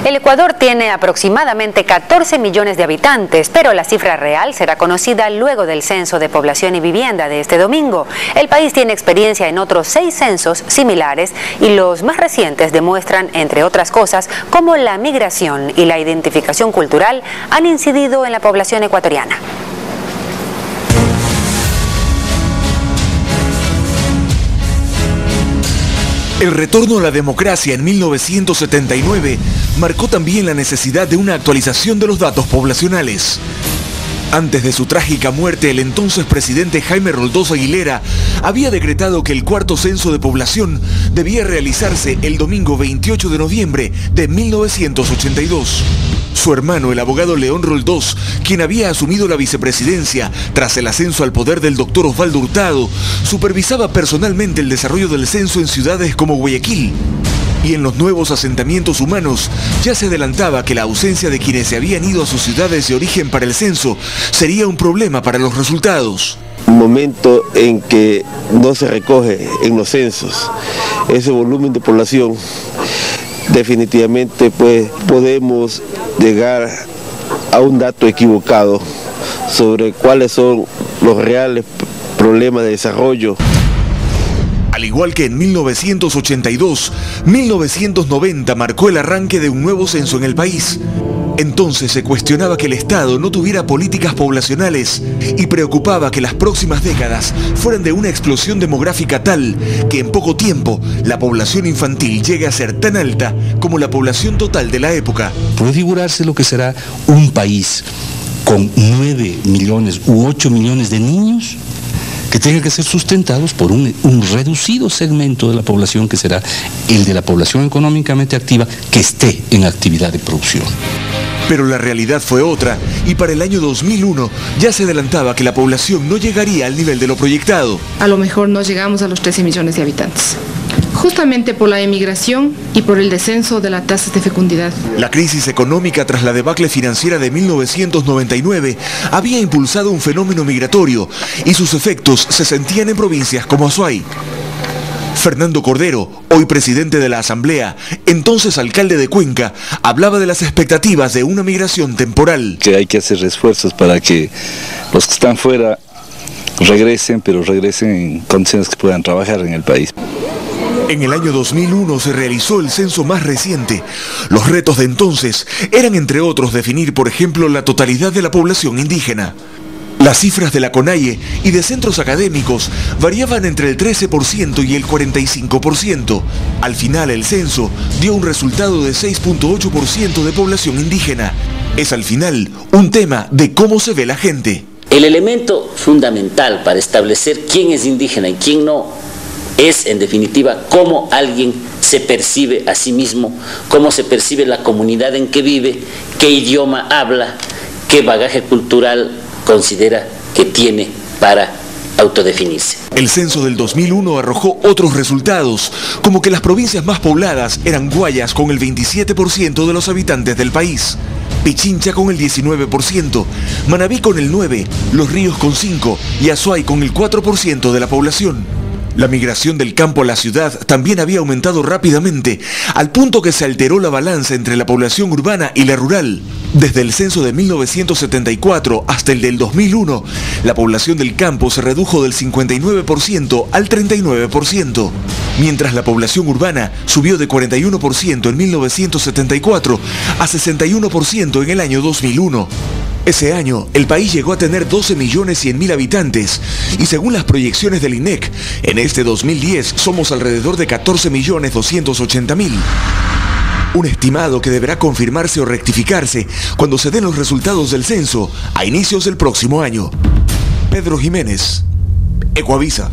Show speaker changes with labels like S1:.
S1: El Ecuador tiene aproximadamente 14 millones de habitantes, pero la cifra real será conocida luego del Censo de Población y Vivienda de este domingo. El país tiene experiencia en otros 6 censos similares y los más recientes demuestran, entre otras cosas, cómo la migración y la identificación cultural han incidido en la población ecuatoriana.
S2: El retorno a la democracia en 1979 marcó también la necesidad de una actualización de los datos poblacionales. Antes de su trágica muerte, el entonces presidente Jaime Roldós Aguilera había decretado que el cuarto censo de población debía realizarse el domingo 28 de noviembre de 1982. Su hermano, el abogado León Roldós, quien había asumido la vicepresidencia tras el ascenso al poder del doctor Osvaldo Hurtado, supervisaba personalmente el desarrollo del censo en ciudades como Guayaquil. Y en los nuevos asentamientos humanos ya se adelantaba que la ausencia de quienes se habían ido a sus ciudades de origen para el censo sería un problema para los resultados.
S3: Un momento en que no se recoge en los censos ese volumen de población, definitivamente pues podemos llegar a un dato equivocado sobre cuáles son los reales problemas de desarrollo.
S2: Al igual que en 1982, 1990 marcó el arranque de un nuevo censo en el país. Entonces se cuestionaba que el Estado no tuviera políticas poblacionales y preocupaba que las próximas décadas fueran de una explosión demográfica tal que en poco tiempo la población infantil llegue a ser tan alta como la población total de la época.
S4: Puede figurarse lo que será un país con 9 millones u 8 millones de niños que tengan que ser sustentados por un reducido segmento de la población, que será el de la población económicamente activa que esté en actividad de producción.
S2: Pero la realidad fue otra, y para el año 2001 ya se adelantaba que la población no llegaría al nivel de lo proyectado.
S5: A lo mejor no llegamos a los 13 millones de habitantes, justamente por la emigración y por el descenso de las tasas de fecundidad.
S2: La crisis económica tras la debacle financiera de 1999 había impulsado un fenómeno migratorio y sus efectos se sentían en provincias como Azuay. Fernando Cordero, hoy presidente de la Asamblea, entonces alcalde de Cuenca, hablaba de las expectativas de una migración temporal.
S6: Que hay que hacer esfuerzos para que los que están fuera regresen, pero regresen en condiciones que puedan trabajar en el país.
S2: En el año 2001 se realizó el censo más reciente. Los retos de entonces eran, entre otros, definir, por ejemplo, la totalidad de la población indígena. Las cifras de la CONAIE y de centros académicos variaban entre el 13% y el 45%. Al final, el censo dio un resultado de 6.8% de población indígena. Es al final un tema de cómo se ve la gente.
S7: El elemento fundamental para establecer quién es indígena y quién no es, en definitiva, cómo alguien se percibe a sí mismo, cómo se percibe la comunidad en que vive, qué idioma habla, qué bagaje cultural considera que tiene para autodefinirse.
S2: El censo del 2001 arrojó otros resultados, como que las provincias más pobladas eran Guayas con el 27% de los habitantes del país, Pichincha con el 19%, Manabí con el 9%, Los Ríos con 5% y Azuay con el 4% de la población. La migración del campo a la ciudad también había aumentado rápidamente, al punto que se alteró la balanza entre la población urbana y la rural. Desde el censo de 1974 hasta el del 2001, la población del campo se redujo del 59% al 39%, mientras la población urbana subió de 41% en 1974 a 61% en el año 2001. Ese año, el país llegó a tener 12.100.000 habitantes y según las proyecciones del INEC, en este 2010 somos alrededor de 14.280.000. Un estimado que deberá confirmarse o rectificarse cuando se den los resultados del censo a inicios del próximo año. Pedro Jiménez, Ecuavisa.